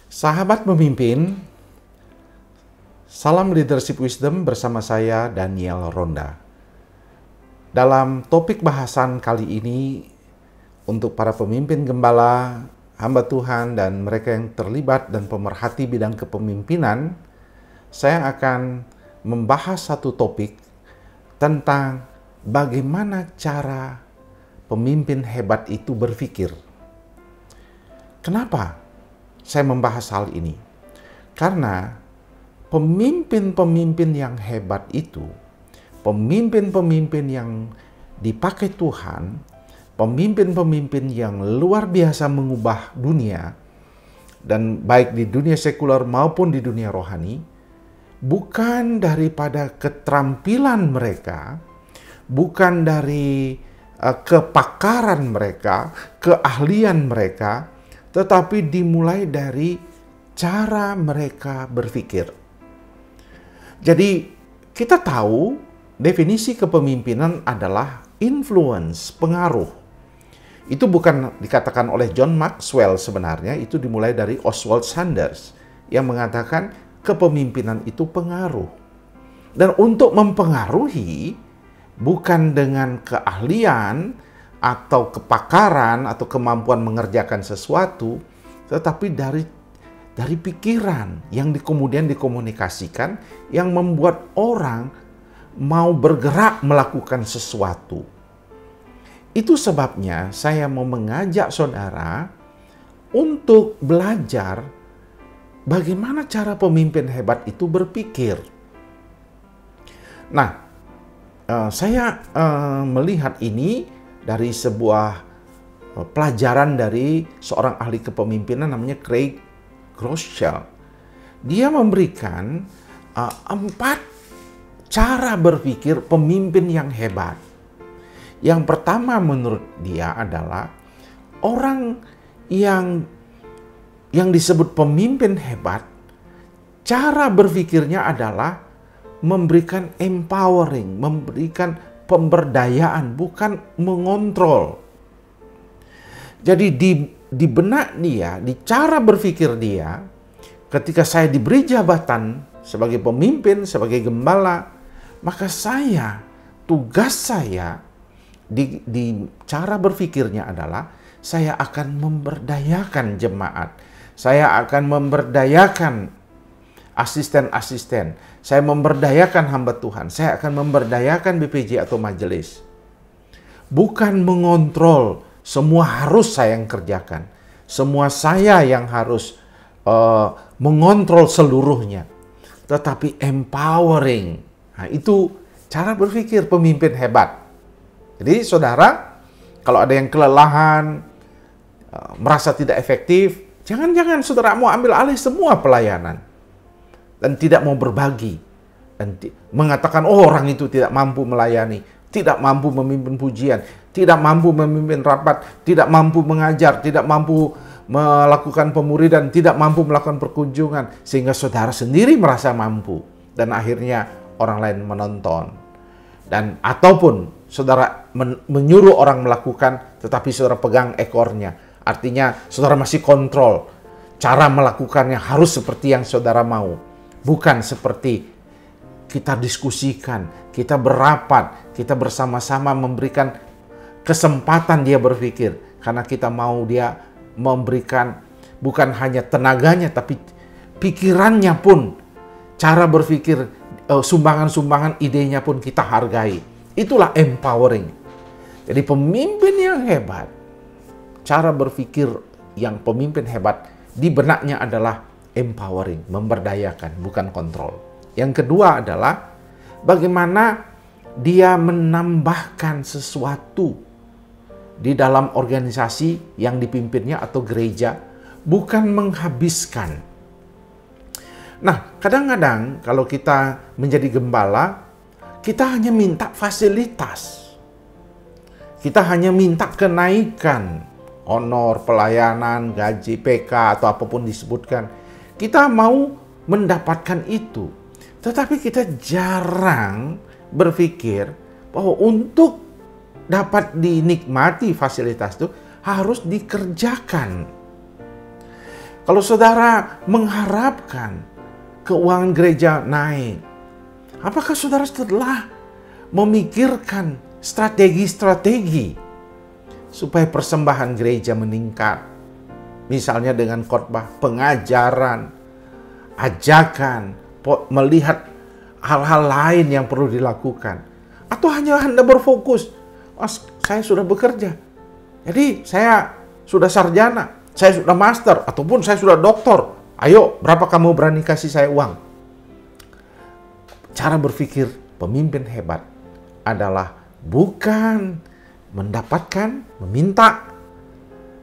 Sahabat pemimpin, salam leadership wisdom bersama saya Daniel Ronda. Dalam topik bahasan kali ini, untuk para pemimpin gembala, hamba Tuhan, dan mereka yang terlibat dan pemerhati bidang kepemimpinan, saya akan membahas satu topik tentang bagaimana cara pemimpin hebat itu berpikir. Kenapa saya membahas hal ini? Karena pemimpin-pemimpin yang hebat itu, pemimpin-pemimpin yang dipakai Tuhan, pemimpin-pemimpin yang luar biasa mengubah dunia, dan baik di dunia sekuler maupun di dunia rohani, bukan daripada keterampilan mereka, bukan dari kepakaran mereka, keahlian mereka, tetapi dimulai dari cara mereka berpikir. Jadi kita tahu definisi kepemimpinan adalah influence, pengaruh. Itu bukan dikatakan oleh John Maxwell sebenarnya, itu dimulai dari Oswald Sanders yang mengatakan kepemimpinan itu pengaruh. Dan untuk mempengaruhi bukan dengan keahlian atau kepakaran atau kemampuan mengerjakan sesuatu, tetapi dari pikiran yang kemudian dikomunikasikan yang membuat orang mau bergerak melakukan sesuatu. Itu sebabnya saya mau mengajak saudara untuk belajar bagaimana cara pemimpin hebat itu berpikir. Nah, saya melihat ini dari sebuah pelajaran dari seorang ahli kepemimpinan namanya Craig Groeschel. Dia memberikan 4 cara berpikir pemimpin yang hebat. Yang pertama menurut dia adalah orang yang disebut pemimpin hebat, cara berpikirnya adalah memberikan empowering, memberikan pemberdayaan, bukan mengontrol. Jadi di benak dia, di cara berpikir dia, ketika saya diberi jabatan sebagai pemimpin, sebagai gembala, maka tugas saya di cara berpikirnya adalah saya akan memberdayakan jemaat, saya akan memberdayakan asisten-asisten, saya memberdayakan hamba Tuhan, saya akan memberdayakan BPJ atau majelis. Bukan mengontrol, semua harus saya yang kerjakan, semua saya yang harus mengontrol seluruhnya, tetapi empowering. Nah, itu cara berpikir pemimpin hebat. Jadi saudara, kalau ada yang kelelahan, merasa tidak efektif, jangan-jangan saudara mau ambil alih semua pelayanan dan tidak mau berbagi dan mengatakan orang itu tidak mampu melayani, tidak mampu memimpin pujian, tidak mampu memimpin rapat, tidak mampu mengajar, tidak mampu melakukan pemuridan, tidak mampu melakukan perkunjungan, sehingga saudara sendiri merasa mampu dan akhirnya orang lain menonton. Dan ataupun saudara menyuruh orang melakukan tetapi saudara pegang ekornya, artinya saudara masih kontrol, cara melakukannya harus seperti yang saudara mau, bukan seperti kita diskusikan, kita berapat, kita bersama-sama memberikan kesempatan dia berpikir, karena kita mau dia memberikan bukan hanya tenaganya tapi pikirannya pun, cara berpikir, sumbangan-sumbangan idenya pun kita hargai. Itulah empowering. Jadi pemimpin yang hebat, cara berpikir yang pemimpin hebat di benaknya adalah empowering, memberdayakan, bukan kontrol. Yang kedua adalah bagaimana dia menambahkan sesuatu di dalam organisasi yang dipimpinnya atau gereja, bukan menghabiskan. Nah, kadang-kadang kalau kita menjadi gembala, kita hanya minta fasilitas. Kita hanya minta kenaikan, honor, pelayanan, gaji, PK, atau apapun disebutkan. Kita mau mendapatkan itu. Tetapi kita jarang berpikir bahwa untuk dapat dinikmati fasilitas itu harus dikerjakan. Kalau saudara mengharapkan keuangan gereja naik, apakah saudara telah memikirkan strategi-strategi supaya persembahan gereja meningkat? Misalnya dengan khotbah, pengajaran, ajakan, melihat hal-hal lain yang perlu dilakukan. Atau hanya Anda berfokus, saya sudah bekerja, jadi saya sudah sarjana, saya sudah master, ataupun saya sudah doktor. Ayo, berapa kamu berani kasih saya uang? Cara berpikir pemimpin hebat adalah bukan mendapatkan, meminta,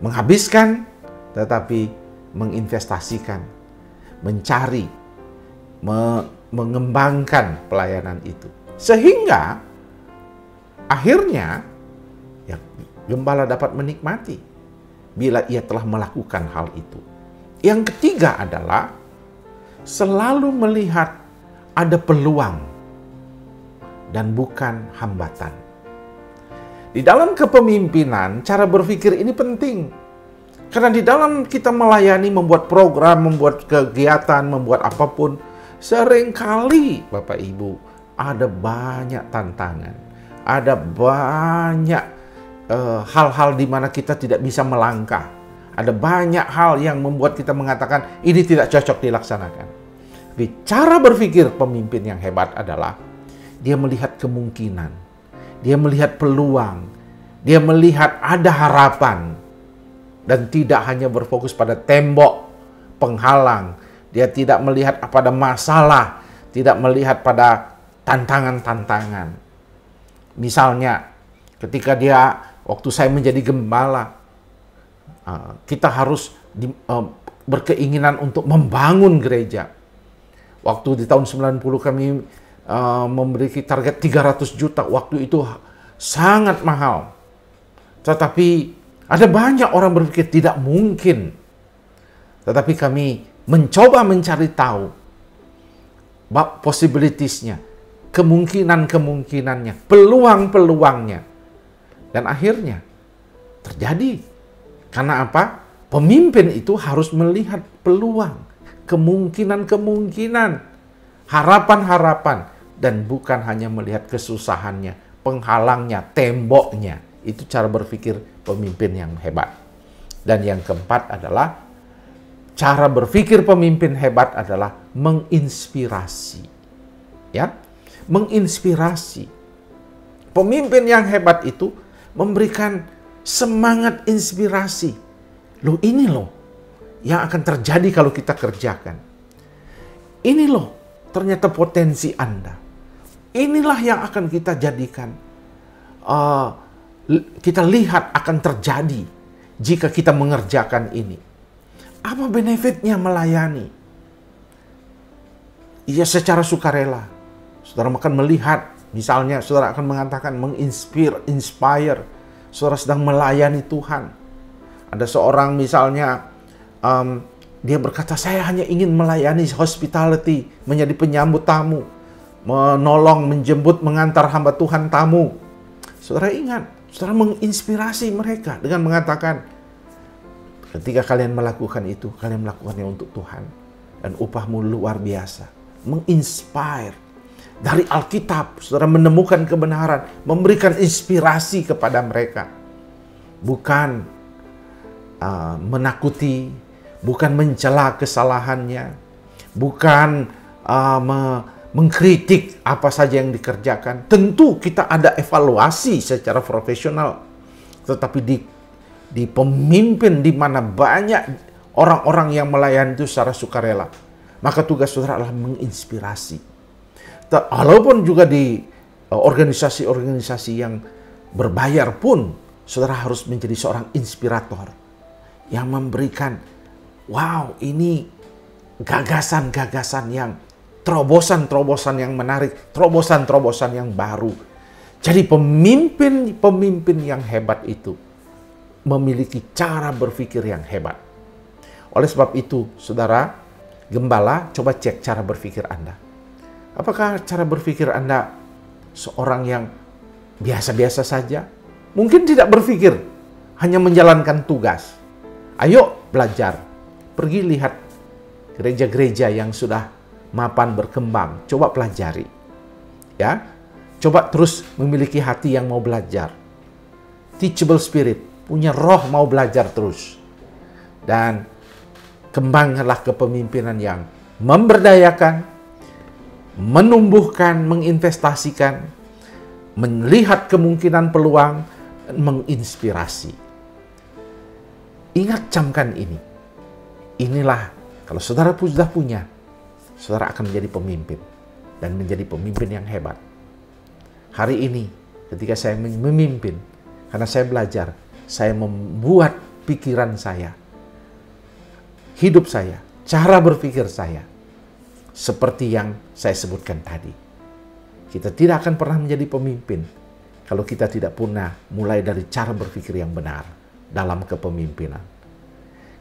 menghabiskan, tetapi menginvestasikan, mencari, mengembangkan pelayanan itu. Sehingga akhirnya ya, gembala dapat menikmati bila ia telah melakukan hal itu. Yang ketiga adalah selalu melihat ada peluang dan bukan hambatan. Di dalam kepemimpinan, cara berpikir ini penting. Karena di dalam kita melayani, membuat program, membuat kegiatan, membuat apapun, seringkali Bapak Ibu ada banyak tantangan. Ada banyak hal-hal di mana kita tidak bisa melangkah. Ada banyak hal yang membuat kita mengatakan ini tidak cocok dilaksanakan. Tapi cara berpikir pemimpin yang hebat adalah dia melihat kemungkinan, dia melihat peluang, dia melihat ada harapan, dan tidak hanya berfokus pada tembok penghalang. Dia tidak melihat pada masalah, tidak melihat pada tantangan-tantangan. Misalnya, ketika waktu saya menjadi gembala, kita harus berkeinginan untuk membangun gereja. Waktu di tahun 90 kami memiliki target 300 juta. Waktu itu sangat mahal. Tetapi ada banyak orang berpikir tidak mungkin. Tetapi kami mencoba mencari tahu possibilities-nya, kemungkinan-kemungkinannya, peluang-peluangnya. Dan akhirnya terjadi. Karena apa? Pemimpin itu harus melihat peluang, kemungkinan-kemungkinan, harapan-harapan, dan bukan hanya melihat kesusahannya, penghalangnya, temboknya. Itu cara berpikir pemimpin yang hebat. Dan yang keempat adalah cara berpikir pemimpin hebat adalah menginspirasi. Ya, menginspirasi. Pemimpin yang hebat itu memberikan semangat inspirasi. Loh, ini loh yang akan terjadi kalau kita kerjakan. Ini loh ternyata potensi Anda. Inilah yang akan kita jadikan, kita lihat akan terjadi jika kita mengerjakan ini. Apa benefitnya melayani? Iya, secara sukarela. Saudara akan melihat, misalnya saudara akan mengatakan inspire. Saudara sedang melayani Tuhan. Ada seorang misalnya, dia berkata, saya hanya ingin melayani hospitality, menjadi penyambut tamu, menolong, menjemput, mengantar hamba Tuhan tamu. Saudara ingat, saudara menginspirasi mereka dengan mengatakan, ketika kalian melakukan itu, kalian melakukannya untuk Tuhan. Dan upahmu luar biasa. Menginspire. Dari Alkitab, saudara menemukan kebenaran, memberikan inspirasi kepada mereka. Bukan menakuti, bukan mencela kesalahannya, bukan mengkritik apa saja yang dikerjakan. Tentu kita ada evaluasi secara profesional, tetapi di pemimpin di mana banyak orang-orang yang melayani itu secara sukarela, maka tugas saudara adalah menginspirasi. Walaupun juga di organisasi-organisasi yang berbayar pun, saudara harus menjadi seorang inspirator yang memberikan, wow, ini gagasan-gagasan yang terobosan-terobosan yang menarik, terobosan-terobosan yang baru. Jadi pemimpin-pemimpin yang hebat itu memiliki cara berpikir yang hebat. Oleh sebab itu, saudara gembala, coba cek cara berpikir Anda. Apakah cara berpikir Anda seorang yang biasa-biasa saja, mungkin tidak berpikir, hanya menjalankan tugas. Ayo belajar, pergi lihat gereja-gereja yang sudah mapan berkembang, coba pelajari. Ya, coba terus memiliki hati yang mau belajar. Teachable spirit, punya roh mau belajar terus. Dan kembangkanlah kepemimpinan yang memberdayakan, menumbuhkan, menginvestasikan, melihat kemungkinan peluang, dan menginspirasi. Ingat, camkan ini. Inilah, kalau saudara sudah punya, saudara akan menjadi pemimpin. Dan menjadi pemimpin yang hebat. Hari ini, ketika saya memimpin, karena saya belajar, saya membuat pikiran saya, hidup saya, cara berpikir saya, seperti yang saya sebutkan tadi. Kita tidak akan pernah menjadi pemimpin kalau kita tidak pernah mulai dari cara berpikir yang benar dalam kepemimpinan.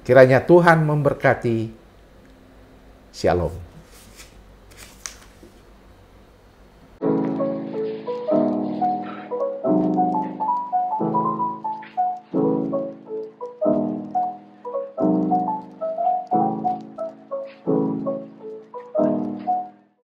Kiranya Tuhan memberkati. Shalom.